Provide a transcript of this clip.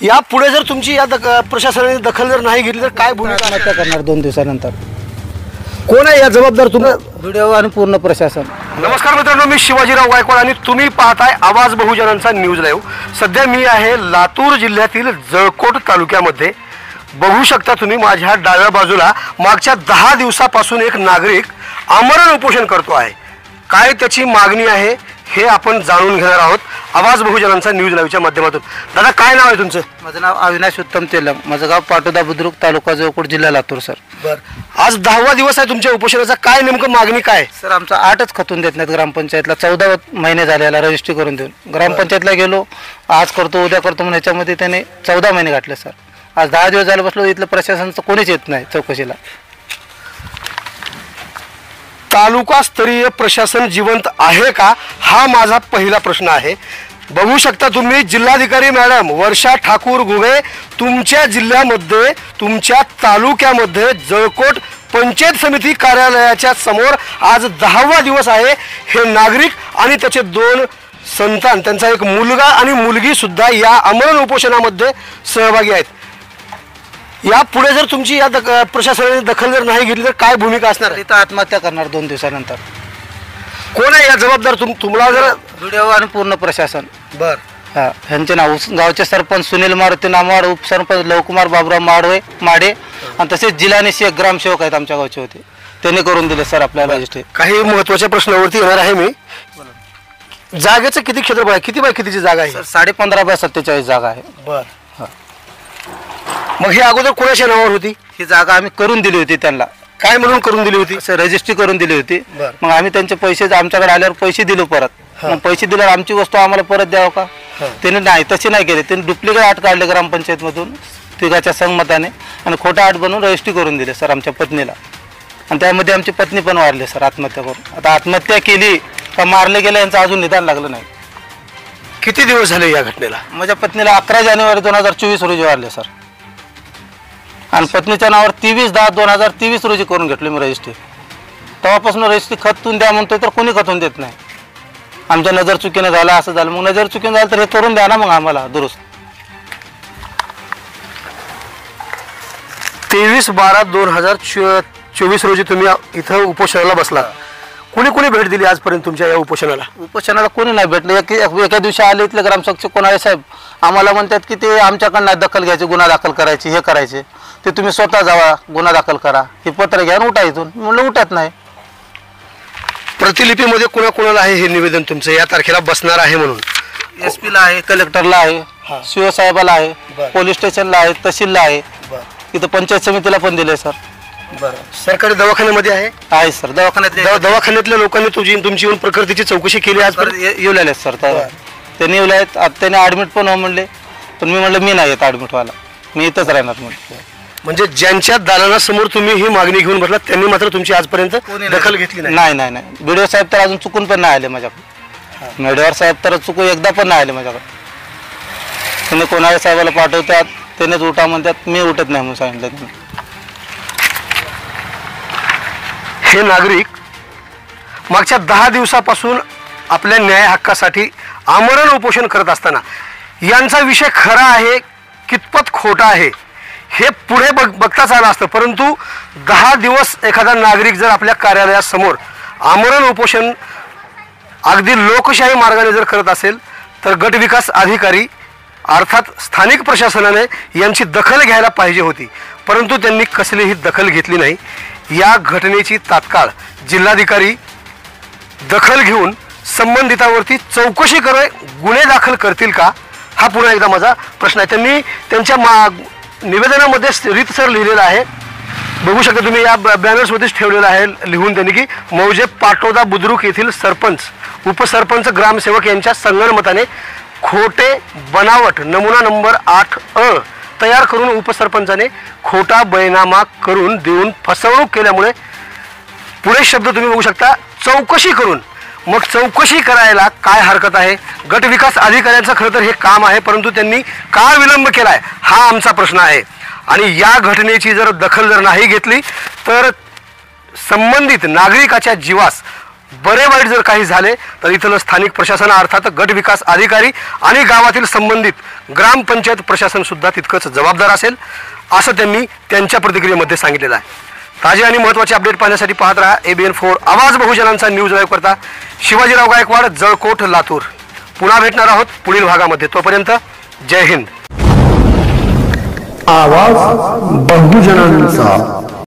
यापुढे जर तुमची या प्रशासनाने दखल जर नाही घेतली तर काय भूमिका आत्महत्या करणार 2 दिवसानंतर। कोण आहे या जबाबदार तुम्ही? व्हिडिओ आणि पूर्ण प्रशासन। नमस्कार मित्रांनो, मी शिवाजीराव गायकवाड आणि तुम्ही पाहताय आवाज बहुजनांचा न्यूज लाईव्ह। सध्या मी आहे लातूर जिल्ह्यातील जळकोट तालुक्यामध्ये। बघू शकता तुम्ही माझ्या डाव्या बाजूला मागच्या 10 दिवसापासून एक नागरिक आमरण उपोषण करतो आहे। काय त्याची मागणी आहे हे आपण जाणून घेणार आहोत आवाज बहुजनांचा न्यूज लाईव्हच्या माध्यमातून। दादा, काय नाव आहे तुमचं? माझं नाव अविनाश उत्तम तेलंग, माझं गाव पाटोदा बुद्रुक, तालुका जळकोट, जिल्हा लातूर सर। बर, आज 10वा दिवस आहे तुमच्या उपोषणाचा। काय नेमकं मागणी काय सर? आमचा 8च खतून देत नाहीत ग्रामपंचायतला। 14 महिने झाले याला रजिस्ट्री करून देऊन। ग्रामपंचायतला गेलो, आज करतो उद्या करतो म्हणून ह्याच्यामध्ये त्याने 14 महिने घातले सर। आज 10 दिवस झाले बसलो, इथलं प्रशासनाचं कोणीच येत नाही चौकशीला। तालुकास्तरीय प्रशासन जिवंत आहे का, हा माझा पहिला प्रश्न आहे। बघू शकता तुम्ही जिल्हाधिकारी मॅडम वर्षा ठाकूर घुगे तुमच्या जिल्ह्यामध्ये, तुमच्या तालुक्यामध्ये जळकोट पंचायत समिती कार्यालयाच्या समोर आज 10वा दिवस आहे। हे नागरिक आणि त्याचे 2 संतान, त्यांचा एक मुलगा आणि मुलगी सुद्धा या आमरण उपोषणामध्ये सहभागी आहेत। यापुढे जर तुमची या प्रशासनाने दखल जर नाही घेतली तर काय भूमिका असणार? इथं आत्महत्या करणार 2 दिवसानंतर। कोण आहे या जबाबदार? तुम्हाला जर व्हिडिओ आणि पूर्ण प्रशासन। बर, हां, ह्यांचे नाव गावचे सरपंच सुनील मारुती नामवाड, उपसरपंच लवकुमार बाबुराव माडे आणि तसेच जिल्हानिशी एक ग्रामसेवक आहेत आमच्या गावचे होते, त्यांनी करून दिले सर आपल्याला रजिस्ट्री। काही महत्त्वाच्या प्रश्नावरती येणार आहे मी। जागेचं किती क्षेत्रफळ आहे? किती बाय कितीची जागा आहे? 15.5 बाय 47 जागा आहे। बर, मग ही अगोदर कोणाच्या नावावर होती? ही जागा आम्ही करून दिली होती त्यांना। काय म्हणून करून दिली होती? सर रजिस्ट्री करून दिली होती। बर, मग आम्ही त्यांचे पैसे आमच्याकडे आल्यावर पैसे दिलो परत। मग पैसे दिल्यावर आमची वस्तू आम्हाला परत द्यावं का? त्याने नाही, तसे नाही केले। त्यांनी डुप्लिकेट आठ काढले ग्रामपंचायतमधून तिघाच्या संमताने आणि खोटा आठ बनवून रजिस्ट्री करून दिले सर आमच्या पत्नीला। आणि त्यामध्ये आमची पत्नी पण वारली सर आत्महत्या करून। आता आत्महत्या केली का मारले गेले यांचं अजून निदान लागलं नाही। किती दिवस झाले या घटनेला? माझ्या पत्नीला 11 जानेवारी 2024 रोजी वारले सर। आणि पत्नीच्या नावावर 23/10/2023 रोजी करून घेतली मी रजिस्ट्री। तेव्हापासून रजिस्ट्री खतून द्या म्हणतोय तर कोणी खतून देत नाही। आमच्या नजर चुकीनं झालं, असं झालं। मग नजर चुकीनं झालं तर हे करून द्या ना मग आम्हाला दुरुस्त। 23/12/2024 रोजी तुम्ही इथं उपोषणाला बसला। कोणी कोणी भेट दिली आजपर्यंत तुमच्या या उपोषणाला? उपोषणाला कोणी नाही भेटलं। एका दिवशी आले इथले ग्रामसेवक कोणाळे साहेब, आम्हाला म्हणतात की ते आमच्याकडनं नाही दखल घ्यायची, गुन्हा दाखल करायची, हे करायचे, ते तुम्ही स्वतः जावा गुन्हा दाखल करा, हे पत्र घ्या उठा इथून। म्हणलं उठत नाही। प्रतिलिपीमध्ये कोणाकोणाला आहे हे निवेदन तुमचं या तारखेला बसणार आहे म्हणून? SP ला आहे, कलेक्टरला आहे, CO साहेबाला आहे, पोलीस स्टेशनला आहे, तहसीलला आहे, इथं पंचायत समितीला पण दिले सर। बरं, सरकारी दवाखान्यामध्ये आहे सर। दवाखान्यातल्या लोकांनी तुमची येऊन प्रकृतीची चौकशी केली आज? येऊ लागले सर, त्यांनी येऊ लागलेत। त्यांनी ॲडमिट पण हो म्हणले, पण मी म्हणलं मी नाही येत ॲडमिट व्हायला, मी इथंच राहणार म्हणलं। म्हणजे ज्यांच्या दालनासमोर तुम्ही ही मागणी घेऊन बसला त्यांनी मात्र तुमची आजपर्यंत दखल घेतली नाही? नाही। बीडीओ साहेब तर अजून चुकून पण नाही आले माझ्याकडे। मेडवार साहेब तर चुकून एकदा पण नाही आले माझ्याकडे। त्यांनी कोणाला साहेबाला पाठवतात, त्यानेच उठा म्हणतात, मी उठत नाही म्हणून सांगितलं त्यांनी। हे नागरिक मागच्या 10 दिवसापासून आपल्या न्याय हक्कासाठी आमरण उपोषण करत असताना यांचा विषय खरा आहे कितपत खोटा आहे हे पुढे बघताच आलं असतं। परंतु 10 दिवस एखादा नागरिक जर आपल्या कार्यालयासमोर आमरण उपोषण अगदी लोकशाही मार्गाने जर करत असेल तर गट विकास अधिकारी अर्थात स्थानिक प्रशासनाने यांची दखल घ्यायला पाहिजे होती, परंतु त्यांनी कसलीही दखल घेतली नाही। या घटनेची तात्काळ जिल्हाधिकारी दखल घेऊन संबंधितावरती चौकशी गुन्हे दाखल करतील का, हा पुन्हा एकदा माझा प्रश्न आहे। त्यांनी त्यांच्या निवेदनामध्ये रीतसर लिहिलेलं आहे। बघू शकता तुम्ही, या बॅनर्समध्येच ठेवलेलं आहे लिहून त्यांनी की मौजे पाटोदा बुद्रुक येथील सरपंच, उपसरपंच, ग्रामसेवक यांच्या संगनमताने खोटे बनावट नमुना नंबर 8A तयार करून उपसरपंचाने खोटा बैनामा करून देऊन फसवणूक केल्यामुळे, पुढे शब्द तुम्ही बघू शकता, चौकशी करून। मग चौकशी करायला काय हरकत आहे? गट विकास अधिकाऱ्यांचं खरं तर हे काम आहे, परंतु त्यांनी का विलंब केलाय हा आमचा प्रश्न आहे। आणि या घटनेची जर दखल जर नाही घेतली तर संबंधित नागरिकाच्या जीवास बरे वाईट जर काही झाले तर इथलं स्थानिक प्रशासन अर्थात गट विकास अधिकारी आणि गावातील संबंधित ग्रामपंचायत प्रशासन सुद्धा तितकंच जबाबदार असेल असं त्यांनी त्यांच्या प्रतिक्रियेमध्ये सांगितलेलं आहे. ताजे आणि महत्त्वाचे अपडेट पाहण्यासाठी पाहत राहा ABN4 आवाज बहुजनांचा न्यूज लाईव्ह करता शिवाजीराव गायकवाड, जळकोट, लातूर. पुन्हा भेटणार आहोत पुढील भागामध्ये. तोपर्यंत जय हिंद. आवाज बहुजनांचा.